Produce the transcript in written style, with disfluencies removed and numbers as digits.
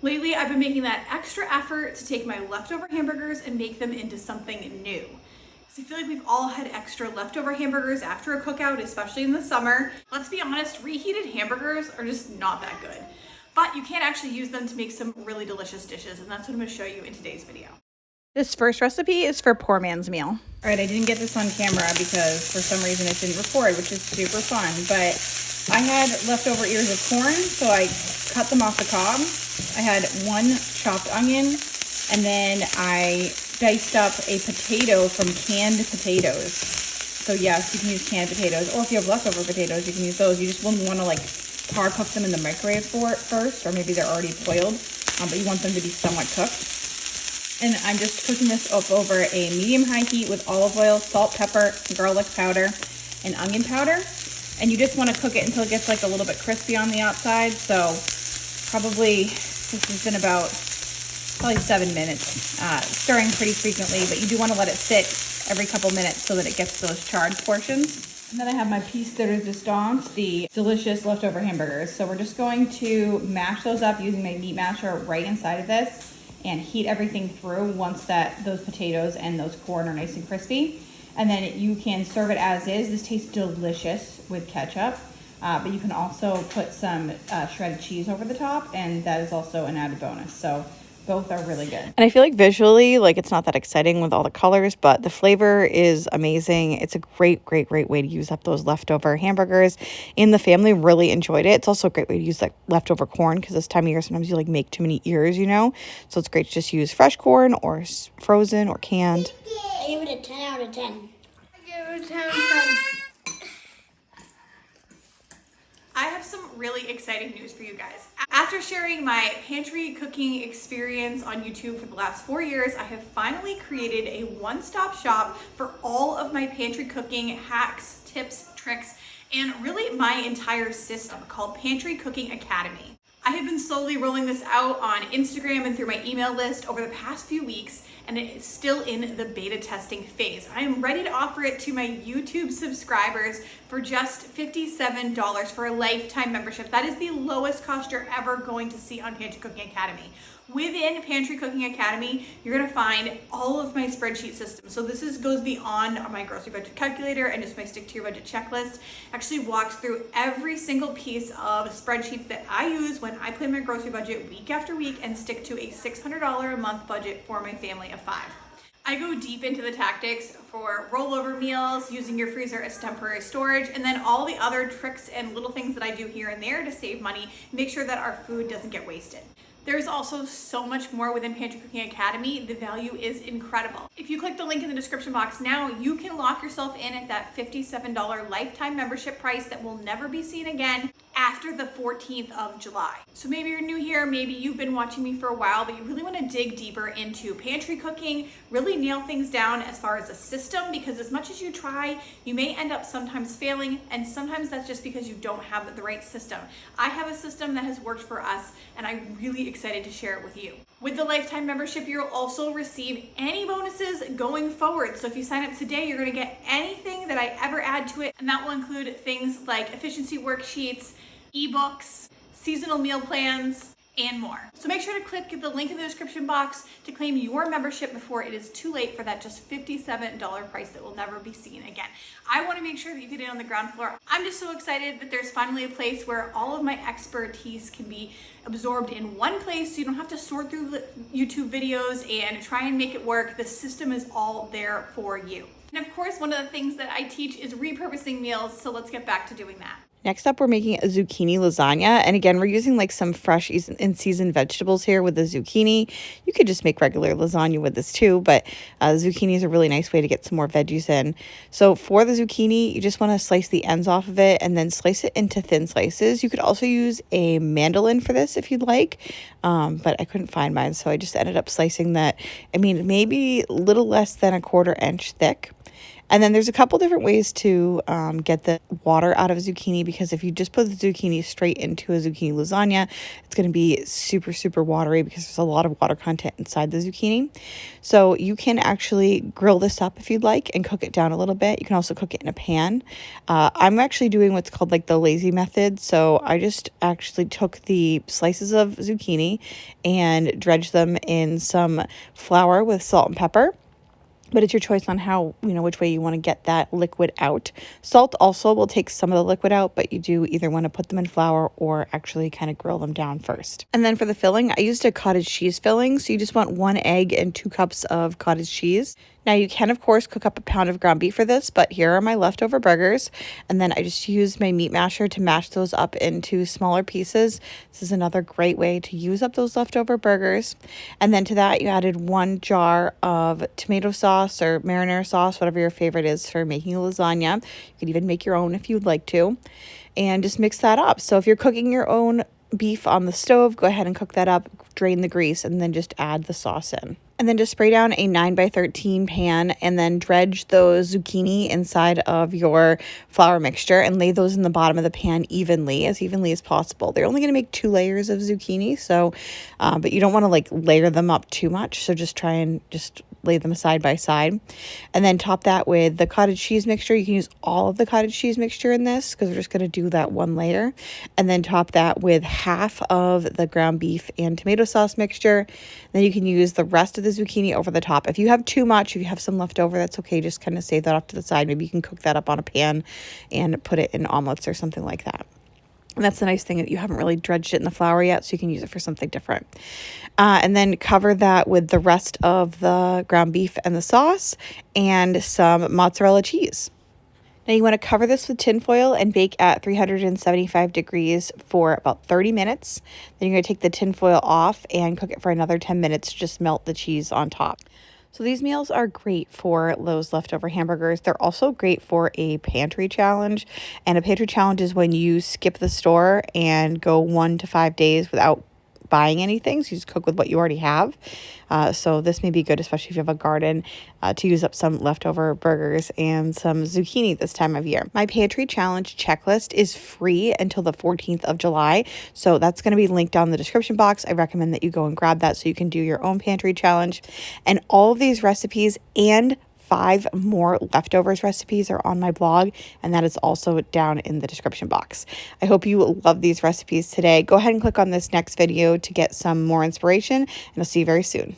Lately, I've been making that extra effort to take my leftover hamburgers and make them into something new. So I feel like we've all had extra leftover hamburgers after a cookout, especially in the summer. Let's be honest, reheated hamburgers are just not that good. But you can actually use them to make some really delicious dishes, and that's what I'm gonna show you in today's video. This first recipe is for poor man's meal. All right, I didn't get this on camera because for some reason it didn't record, which is super fun, but I had leftover ears of corn, so I cut them off the cob. I had one chopped onion, and then I diced up a potato from canned potatoes. So yes, you can use canned potatoes, or if you have leftover potatoes, you can use those. You just wouldn't want to like par cook them in the microwave first, or maybe they're already boiled, but you want them to be somewhat cooked. And I'm just cooking this up over a medium-high heat with olive oil, salt, pepper, garlic powder, and onion powder. And you just want to cook it until it gets like a little bit crispy on the outside. So probably, this has been about probably 7 minutes, stirring pretty frequently, but you do want to let it sit every couple minutes so that it gets those charred portions. And then I have my piece de resistance, the delicious leftover hamburgers. So we're just going to mash those up using my meat masher right inside of this and heat everything through once those potatoes and those corn are nice and crispy. And then you can serve it as is. This tastes delicious with ketchup, but you can also put some shredded cheese over the top, and that is also an added bonus. So both are really good. And I feel like visually, like it's not that exciting with all the colors, but the flavor is amazing. It's a great way to use up those leftover hamburgers. And the family really enjoyed it. It's also a great way to use that leftover corn because this time of year, sometimes you like make too many ears, you know? So it's great to just use fresh corn or frozen or canned. I give it a 10 out of 10. I give it a 10 out of 10. I have some really exciting news for you guys. After sharing my pantry cooking experience on YouTube for the last 4 years, I have finally created a one-stop shop for all of my pantry cooking hacks, tips, tricks, and really my entire system called Pantry Cooking Academy. I have been slowly rolling this out on Instagram and through my email list over the past few weeks, and it is still in the beta testing phase. I am ready to offer it to my YouTube subscribers for just $57 for a lifetime membership. That is the lowest cost you're ever going to see on Pantry Cooking Academy. Within Pantry Cooking Academy, you're gonna find all of my spreadsheet systems. So this goes beyond my grocery budget calculator and just my stick to your budget checklist. Actually walks through every single piece of spreadsheets that I use when I plan my grocery budget week after week and stick to a $600 a month budget for my family of 5. I go deep into the tactics for rollover meals, using your freezer as temporary storage, and then all the other tricks and little things that I do here and there to save money, make sure that our food doesn't get wasted. There's also so much more within Pantry Cooking Academy. The value is incredible. If you click the link in the description box now, you can lock yourself in at that $57 lifetime membership price that will never be seen again after the 14th of July. So maybe you're new here, maybe you've been watching me for a while, but you really want to dig deeper into pantry cooking, really nail things down as far as a system, because as much as you try, you may end up sometimes failing, and sometimes that's just because you don't have the right system. I have a system that has worked for us, and I'm really excited to share it with you. With the lifetime membership, you'll also receive any bonuses going forward. So if you sign up today, you're gonna get anything that I ever add to it, and that will include things like efficiency worksheets, ebooks, seasonal meal plans, and more. So make sure to click the link in the description box to claim your membership before it is too late for that just $57 price that will never be seen again. I want to make sure that you get in on the ground floor. I'm just so excited that there's finally a place where all of my expertise can be absorbed in one place, so you don't have to sort through the YouTube videos and try and make it work. The system is all there for you. And of course, one of the things that I teach is repurposing meals, so let's get back to doing that. Next up, we're making a zucchini lasagna. And again, we're using like some fresh in-season vegetables here with the zucchini. You could just make regular lasagna with this too, but zucchini is a really nice way to get some more veggies in. So for the zucchini, you just want to slice the ends off of it and then slice it into thin slices. You could also use a mandolin for this if you'd like, but I couldn't find mine, so I just ended up slicing that, maybe a little less than a 1/4 inch thick. And then there's a couple different ways to get the water out of a zucchini, because if you just put the zucchini straight into a zucchini lasagna, it's going to be super, super watery because there's a lot of water content inside the zucchini. So you can actually grill this up if you'd like and cook it down a little bit. You can also cook it in a pan. I'm actually doing what's called like the lazy method. So I just actually took the slices of zucchini and dredged them in some flour with salt and pepper. But it's your choice on how, which way you want to get that liquid out. Salt also will take some of the liquid out, but you do either want to put them in flour or actually kind of grill them down first. And then for the filling, I used a cottage cheese filling. So you just want 1 egg and 2 cups of cottage cheese. Now you can, of course, cook up a pound of ground beef for this, but here are my leftover burgers. And then I just used my meat masher to mash those up into smaller pieces. This is another great way to use up those leftover burgers. And then to that, you added 1 jar of tomato sauce or marinara sauce, whatever your favorite is for making a lasagna. You could even make your own if you'd like to. And just mix that up. So if you're cooking your own beef on the stove, go ahead and cook that up, drain the grease, and then just add the sauce in. And then just spray down a 9x13 pan and then dredge those zucchini inside of your flour mixture and lay those in the bottom of the pan evenly as possible. They're only going to make 2 layers of zucchini, so but you don't want to like layer them up too much, so just try and just lay them side by side. And then top that with the cottage cheese mixture. You can use all of the cottage cheese mixture in this because we're just going to do that 1 layer. And then top that with half of the ground beef and tomato sauce mixture. Then you can use the rest of the zucchini over the top. If you have too much, if you have some left over, that's okay. Just kind of save that off to the side. Maybe you can cook that up on a pan and put it in omelets or something like that. And that's the nice thing, that you haven't really dredged it in the flour yet, so you can use it for something different. And then cover that with the rest of the ground beef and the sauce and some mozzarella cheese. Now you want to cover this with tin foil and bake at 375 degrees for about 30 minutes. Then you're going to take the tin foil off and cook it for another 10 minutes to just melt the cheese on top. So these meals are great for those leftover hamburgers. They're also great for a pantry challenge. And a pantry challenge is when you skip the store and go 1 to 5 days without buying anything. So you just cook with what you already have. So this may be good, especially if you have a garden, to use up some leftover burgers and some zucchini this time of year. My pantry challenge checklist is free until the 14th of July. So that's going to be linked down in the description box. I recommend that you go and grab that so you can do your own pantry challenge. And all of these recipes and 5 more leftovers recipes are on my blog, and that is also down in the description box. I hope you love these recipes today. Go ahead and click on this next video to get some more inspiration, and I'll see you very soon.